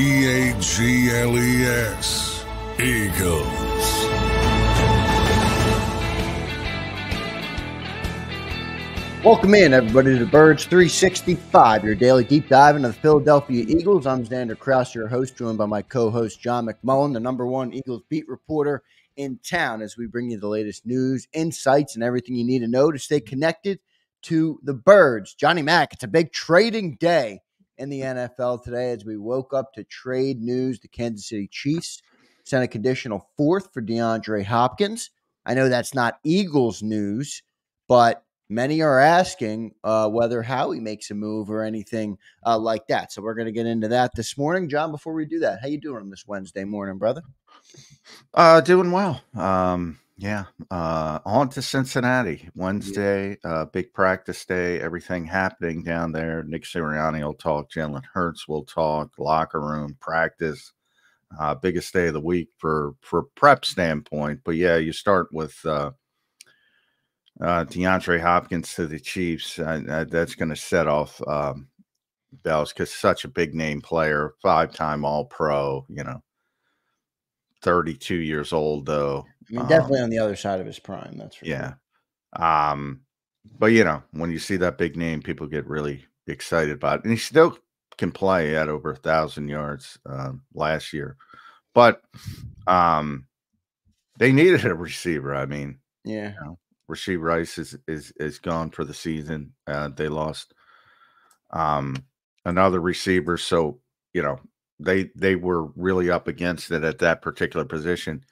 Eagles. Eagles. Welcome in, everybody, to Birds 365, your daily deep dive into the Philadelphia Eagles. I'm Zander, Krause, your host, joined by my co-host, John McMullen, the #1 Eagles beat reporter in town, as we bring you the latest news, insights, and everything you need to know to stay connected to the Birds. Johnny Mac, it's a big trading day in the NFL today as we woke up to trade news. The Kansas City Chiefs sent a conditional fourth for DeAndre Hopkins. I know that's not Eagles news, but many are asking whether Howie makes a move or anything like that. So we're going to get into that this morning. John, before we do that, how you doing on this Wednesday morning, brother? Doing well. On to Cincinnati Wednesday, big practice day, everything happening down there. Nick Sirianni will talk, Jalen Hurts will talk, locker room, practice, biggest day of the week for prep standpoint. But yeah, you start with DeAndre Hopkins to the Chiefs. That's going to set off bells because such a big name player, 5-time All-Pro, 32 years old though. I mean, definitely on the other side of his prime. That's for yeah. sure. But when you see that big name, people get really excited about it. And he still can play at over 1,000 yards last year. But they needed a receiver. I mean, yeah. Rashee Rice is gone for the season. They lost another receiver, so they were really up against it at that particular position,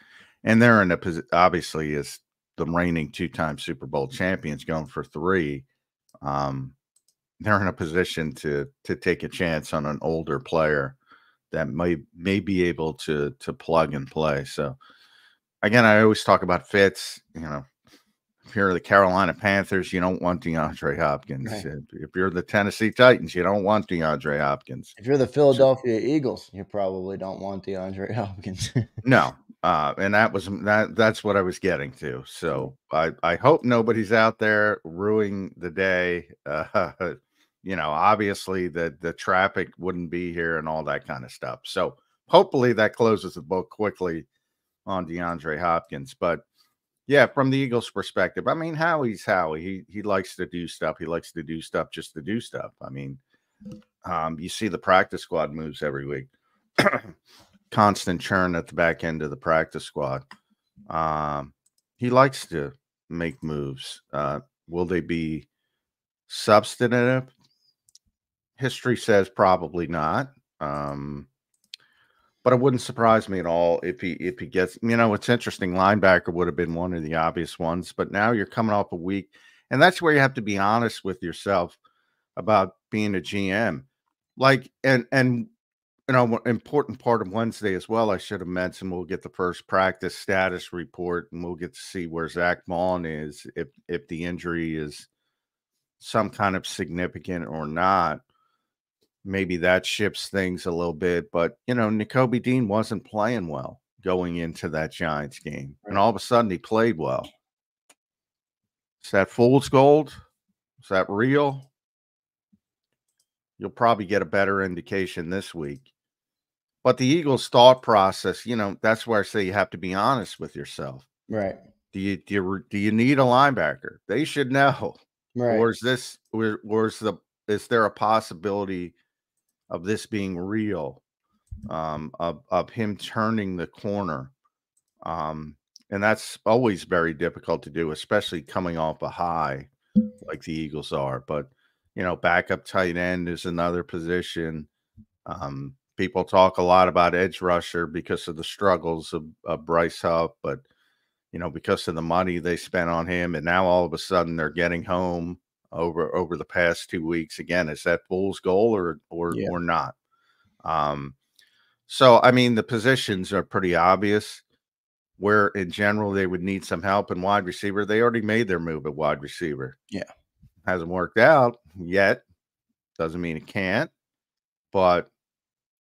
and they're in a position. Obviously, as the reigning 2-time Super Bowl champions, going for 3. They're in a position to take a chance on an older player that may be able to plug and play. So again, I always talk about fits. If you're the Carolina Panthers, you don't want DeAndre Hopkins. Right. If you're the Tennessee Titans, you don't want DeAndre Hopkins. If you're the Philadelphia Eagles, you probably don't want DeAndre Hopkins. No. And that's what I was getting to. So I hope nobody's out there ruining the day. Obviously the traffic wouldn't be here and all that kind of stuff. So hopefully that closes the book quickly on DeAndre Hopkins. But yeah, from the Eagles' perspective, I mean, Howie's Howie. He likes to do stuff. He likes to do stuff just to do stuff. I mean, you see the practice squad moves every week. Constant churn at the back end of the practice squad. He likes to make moves. Will they be substantive? History says probably not. But it wouldn't surprise me at all if he gets, it's interesting. Linebacker would have been one of the obvious ones, but now you're coming off a week, and that's where you have to be honest with yourself about being a GM. Important part of Wednesday as well, I should have mentioned, we'll get the first practice status report, and we'll get to see where Zach Vaughn is, if the injury is some kind of significant or not. Maybe that shifts things a little bit, but Nakobe Dean wasn't playing well going into that Giants game, and all of a sudden he played well. Is that fool's gold? Is that real? You'll probably get a better indication this week. But the Eagles' thought process, that's where I say you have to be honest with yourself. Right. Do you need a linebacker? They should know. Right. Or is there a possibility of this being real, of him turning the corner? And that's always very difficult to do, especially coming off a high like the Eagles are. But, backup tight end is another position. People talk a lot about edge rusher because of the struggles of Bryce Huff, but, because of the money they spent on him, and now all of a sudden they're getting home over the past 2 weeks. Again, is that fool's goal or not? So I mean, the positions are pretty obvious where in general they would need some help in wide receiver. They already made their move at wide receiver. Yeah. Hasn't worked out yet. Doesn't mean it can't, but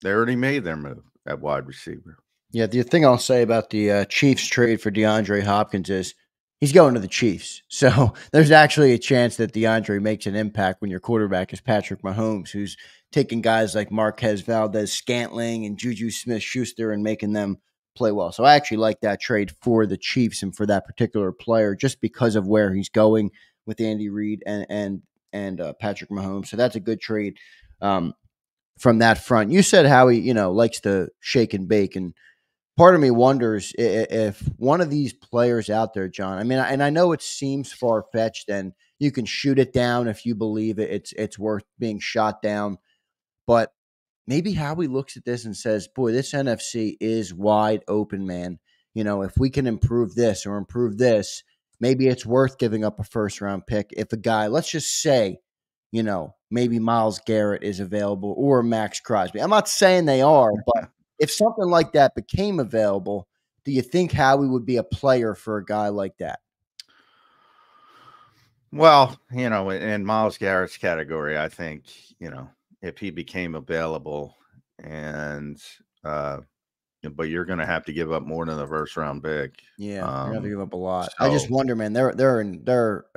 they already made their move at wide receiver. Yeah, the thing I'll say about the Chiefs trade for DeAndre Hopkins is he's going to the Chiefs. So there's actually a chance that DeAndre makes an impact when your quarterback is Patrick Mahomes, who's taking guys like Marquez Valdez-Scantling and Juju Smith-Schuster and making them play well. So I actually like that trade for the Chiefs and for that particular player just because of where he's going with Andy Reid and Patrick Mahomes. So that's a good trade from that front. You said how he, likes to shake and bake, and part of me wonders if one of these players out there, John, I mean, and I know it seems far-fetched and you can shoot it down if you believe it's worth being shot down, but maybe Howie looks at this and says, boy, this NFC is wide open, man. If we can improve this or improve this, maybe it's worth giving up a first-round pick if a guy, let's just say, maybe Myles Garrett is available or Max Crosby. I'm not saying they are, but if something like that became available, do you think Howie would be a player for a guy like that? Well, in Myles Garrett's category, I think, if he became available and, but you're going to have to give up more than the first round pick. Yeah, you're going to have to give up a lot. So, I just wonder, man, I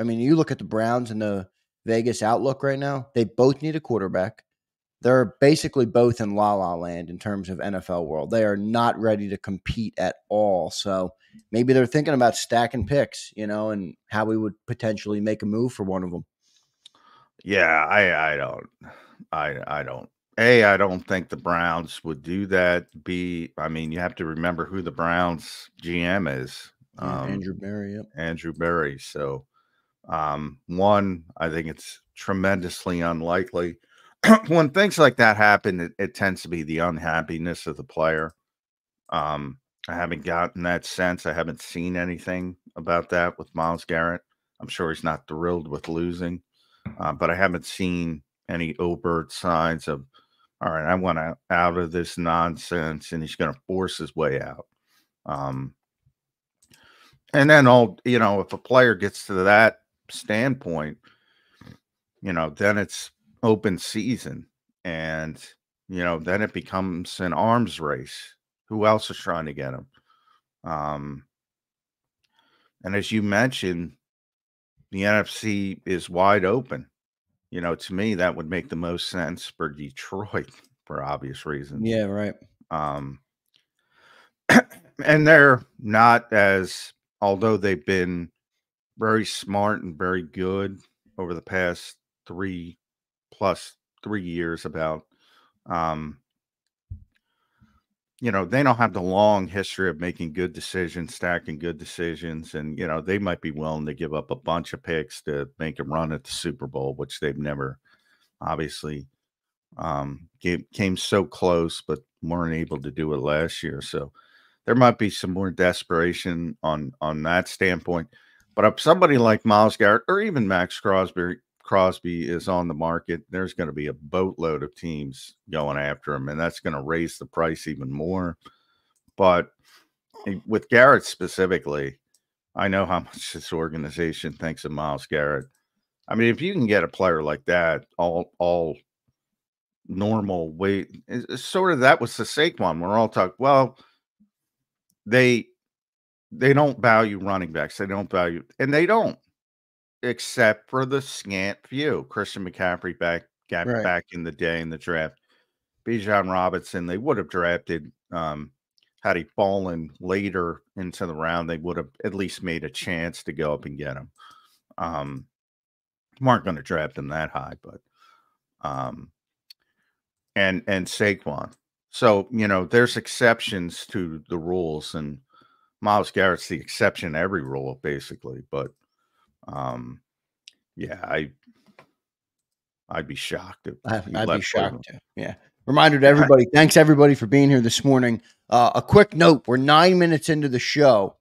mean, you look at the Browns and the Vegas outlook right now, they both need a quarterback. They're basically both in la-la land in terms of NFL world. They are not ready to compete at all. So maybe they're thinking about stacking picks, and how we would potentially make a move for one of them. Yeah, I don't. I don't think the Browns would do that. I mean, you have to remember who the Browns GM is. Andrew Berry, yep. Andrew Berry. So, one, I think it's tremendously unlikely. When things like that happen, it tends to be the unhappiness of the player. I haven't gotten that sense. I haven't seen anything about that with Myles Garrett. I'm sure he's not thrilled with losing, but I haven't seen any overt signs of, all right, I want out of this nonsense, and he's going to force his way out. And then if a player gets to that standpoint, then it's open season, and then it becomes an arms race. Who else is trying to get him? And as you mentioned, the NFC is wide open. To me, that would make the most sense for Detroit for obvious reasons. Yeah, right. And they're not although they've been very smart and very good over the past 3 years about, they don't have the long history of making good decisions, stacking good decisions. And, they might be willing to give up a bunch of picks to make a run at the Super Bowl, which they've never obviously came so close, but weren't able to do it last year. So there might be some more desperation on that standpoint. But if somebody like Myles Garrett or even Max Crosby is on the market, there's going to be a boatload of teams going after him, and that's going to raise the price even more. But with Garrett specifically, I know how much this organization thinks of Myles Garrett. I mean, if you can get a player like that, all normal weight, sort of that was the Saquon. We're all talking, well, they don't value running backs. They don't, except for the scant few. Christian McCaffrey back in the day in the draft. Bijan Robinson, they would have drafted, had he fallen later into the round, they would have at least made a chance to go up and get him. Weren't going to draft him that high, but and Saquon. So, there's exceptions to the rules, and Myles Garrett's the exception to every rule, basically. But yeah, I'd be shocked if I'd be shocked too. Yeah. Reminder to everybody, thanks everybody for being here this morning. A quick note, we're 9 minutes into the show.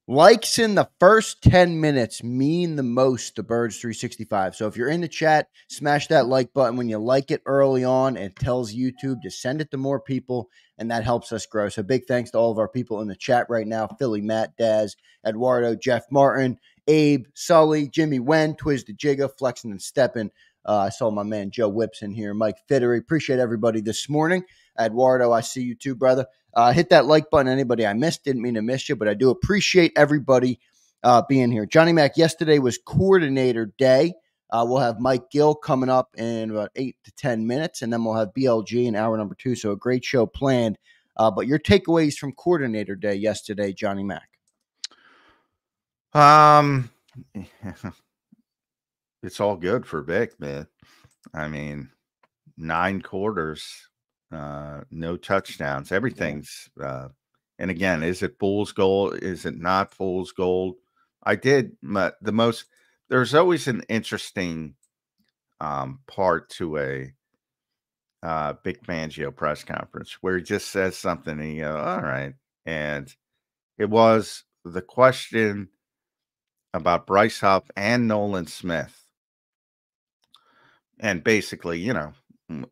Likes in the first 10 minutes mean the most to Birds 365. So if you're in the chat, smash that like button. When you like it early on, it tells YouTube to send it to more people, and that helps us grow. So big thanks to all of our people in the chat right now. Philly, Matt, Daz, Eduardo, Jeff Martin, Abe, Sully, Jimmy Wen, Twiz the Jigga, Flexing and Stepping. I saw my man Joe Whips in here, Mike Fittery. Appreciate everybody this morning. Eduardo, I see you too, brother. Hit that like button. Anybody I missed, didn't mean to miss you, but I do appreciate everybody being here. Johnny Mac, yesterday was coordinator day. We'll have Mike Gill coming up in about 8 to 10 minutes, and then we'll have BLG in hour number 2. So a great show planned. But your takeaways from coordinator day yesterday, Johnny Mac. It's all good for Vic, man. I mean, 9 quarters, no touchdowns. Everything's and again, is it fool's gold? Is it not fool's gold? There's always an interesting part to a Vic Fangio press conference where he just says something and you go, all right. And it was the question about Bryce Huff and Nolan Smith. And basically,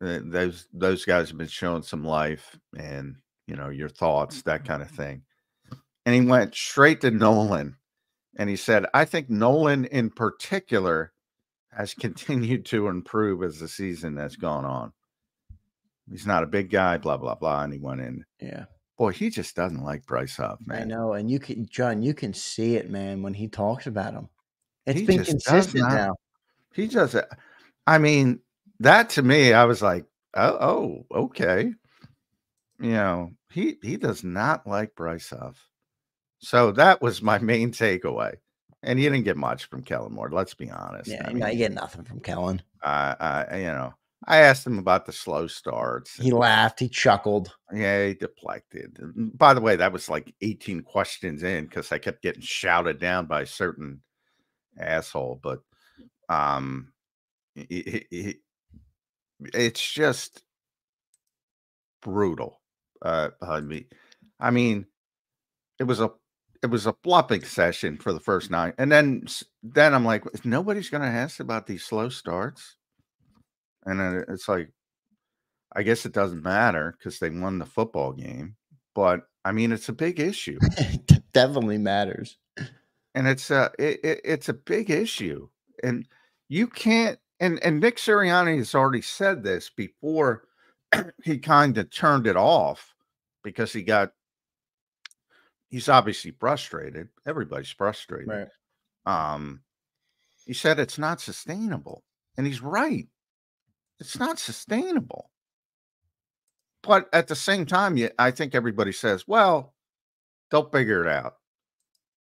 those guys have been showing some life and, your thoughts, that kind of thing. And he went straight to Nolan and he said, I think Nolan in particular has continued to improve as the season has gone on. He's not a big guy, blah, blah, blah. And he went in. Yeah. Boy, he just doesn't like Bryce Huff, man. I know. And you can see it, man, when he talks about him. It's been consistent now. He just, I mean, that to me, I was like, oh, okay. He does not like Bryce Huff. So that was my main takeaway. And you didn't get much from Kellen Moore, let's be honest. Yeah, you get nothing from Kellen. I asked him about the slow starts. He laughed. He chuckled. Yeah, he deflected. And by the way, that was like 18 questions in because I kept getting shouted down by a certain asshole. But it's just brutal. I mean, it was a bluffing session for the first 9, and then I'm like, nobody's going to ask about these slow starts, and then it's like, I guess it doesn't matter because they won the football game, but I mean, it's a big issue. It definitely matters, and it's a big issue, and you can't. And Nick Sirianni has already said this before he kind of turned it off because he's obviously frustrated. Everybody's frustrated. Right. He said it's not sustainable. And he's right. It's not sustainable. But at the same time, I think everybody says, well, they'll figure it out.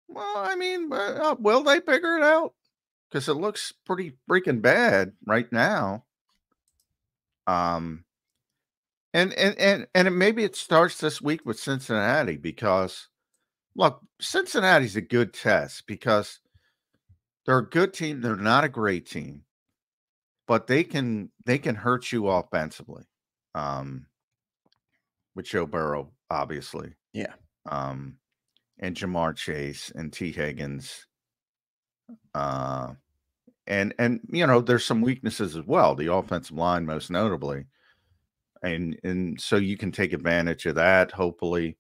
Well, I mean, will they figure it out? Because it looks pretty freaking bad right now. And maybe it starts this week with Cincinnati because, look, Cincinnati's a good test because they're a good team. They're not a great team, but they can hurt you offensively. With Joe Burrow, obviously. Yeah. And Jamar Chase and T. Higgins. And there's some weaknesses as well. The offensive line, most notably. And so you can take advantage of that, hopefully.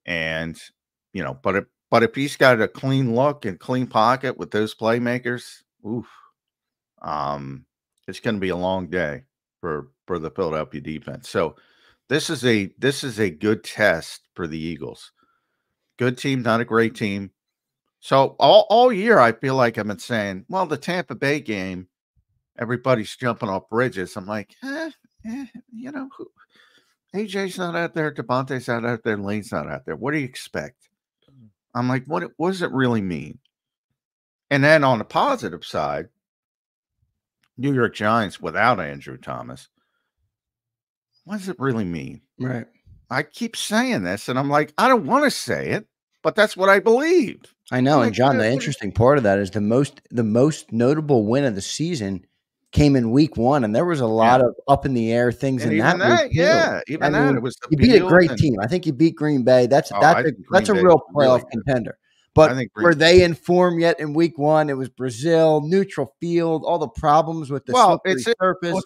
And, but if he's got a clean look and clean pocket with those playmakers, it's going to be a long day for the Philadelphia defense. So this is a good test for the Eagles. Good team, not a great team. So all year, I feel like I've been saying, well, the Tampa Bay game, everybody's jumping off bridges. I'm like, AJ's not out there, Devontae's not out there, Lane's not out there. What do you expect? I'm like, what does it really mean? And then on the positive side, New York Giants without Andrew Thomas, what does it really mean? Right. I keep saying this, and I'm like, I don't want to say it, but that's what I believe. I know, and John, the interesting part of that is the most notable win of the season came in week 1, and there was a lot of up in the air things in that week. It was you beat a great team. I think you beat Green Bay. That's a real playoff contender. But were they in form yet in week 1? It was Brazil, neutral field, all the problems with the slippery surface.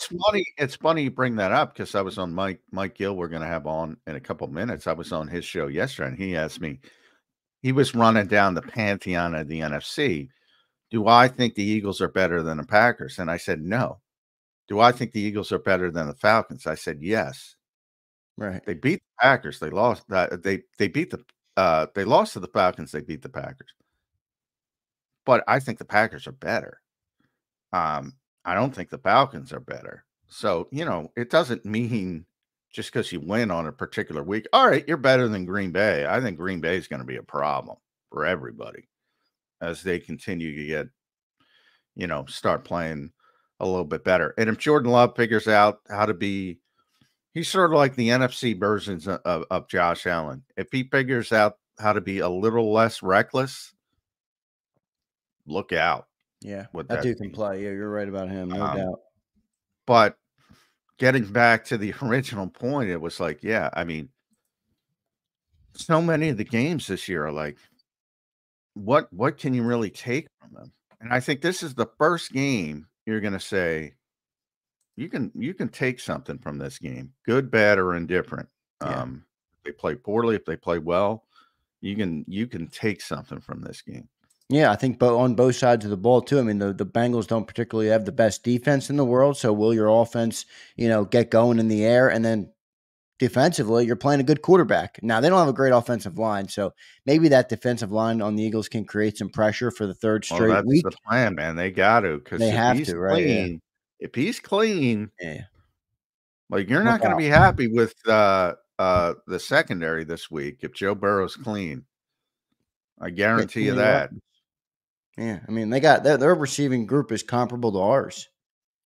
It's funny you bring that up because I was on Mike Gill. We're going to have on in a couple of minutes. I was on his show yesterday, and he asked me. He was running down the pantheon of the NFC. Do I think the Eagles are better than the Packers? And I said no. Do I think the Eagles are better than the Falcons? I said yes. Right. They beat the Packers. They lost. They lost to the Falcons. They beat the Packers. But I think the Packers are better. I don't think the Falcons are better. So, it doesn't mean just because you win on a particular week, all right, you're better than Green Bay. I think Green Bay is going to be a problem for everybody as they continue to get, start playing a little bit better. And if Jordan Love figures out how to be, he's sort of like the NFC versions of Josh Allen. If he figures out how to be a little less reckless, look out. Yeah, that dude can play. Yeah, you're right about him, no doubt. But getting back to the original point, it was like, yeah, I mean, so many of the games this year are like, what can you really take from them? And I think this is the first game you're going to say, you can take something from this game, good, bad, or indifferent. Yeah. If they play poorly, if they play well, you can take something from this game. Yeah, I think on both sides of the ball too. I mean, the Bengals don't particularly have the best defense in the world, so will your offense, get going in the air, and then defensively, you're playing a good quarterback. Now, they don't have a great offensive line, so maybe that defensive line on the Eagles can create some pressure for the third straight week. That's the plan, man. They got to, because they have to, right? Yeah. If he's clean, yeah, like you're not going to be happy with the secondary this week if Joe Burrow's clean. I guarantee you that. Yeah, I mean, they got their receiving group is comparable to ours.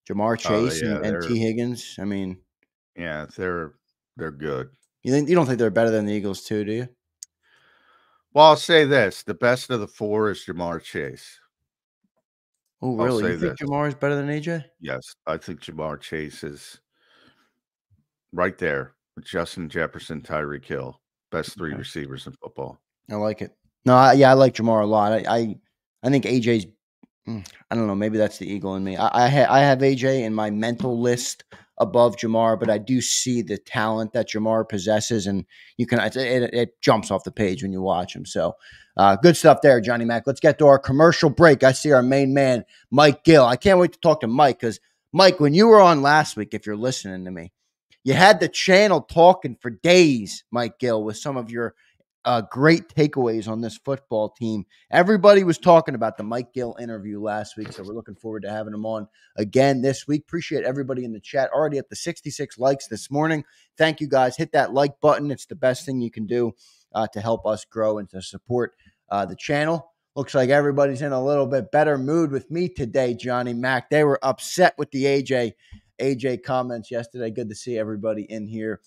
Jamar Chase and T. Higgins. I mean, yeah, they're good. You don't think they're better than the Eagles too, do you? Well, I'll say this: the best of the four is Jamar Chase. Oh, really? You think Jamar is better than AJ? Yes, I think Jamar Chase is right there with Justin Jefferson, Tyreek Hill, best three receivers in football. I like it. No, I like Jamar a lot. I think AJ's. I don't know. Maybe that's the Eagle in me. I have AJ in my mental list above Jamar, but I do see the talent that Jamar possesses, and it jumps off the page when you watch him. So good stuff there, Johnny Mac. Let's get to our commercial break. I see our main man, Mike Gill. I can't wait to talk to Mike, because Mike, when you were on last week, if you're listening to me, you had the channel talking for days, Mike Gill, with some of your great takeaways on this football team. Everybody was talking about the Mike Gill interview last week, so we're looking forward to having him on again this week. Appreciate everybody in the chat. Already up to 66 likes this morning. Thank you, guys. Hit that like button. It's the best thing you can do to help us grow and to support the channel. Looks like everybody's in a little bit better mood with me today, Johnny Mac. They were upset with the AJ comments yesterday. Good to see everybody in here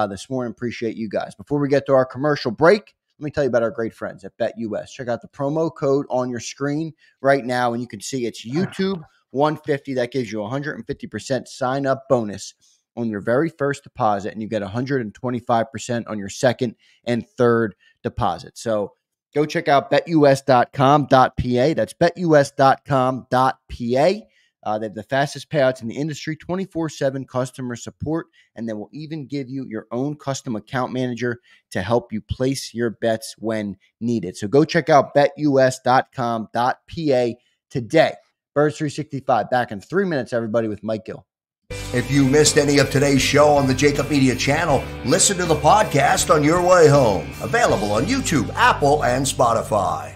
this morning. Appreciate you guys. Before we get to our commercial break, let me tell you about our great friends at BetUS. Check out the promo code on your screen right now, and you can see it's YouTube 150. That gives you 150% sign-up bonus on your very first deposit, and you get 125% on your second and third deposit. So go check out betus.com.pa. That's betus.com.pa. They have the fastest payouts in the industry, 24/7 customer support, and they will even give you your own custom account manager to help you place your bets when needed. So go check out betus.com.pa today. Birds 365, back in 3 minutes, everybody, with Mike Gill. If you missed any of today's show on the JAKIB Media channel, listen to the podcast on your way home. Available on YouTube, Apple, and Spotify.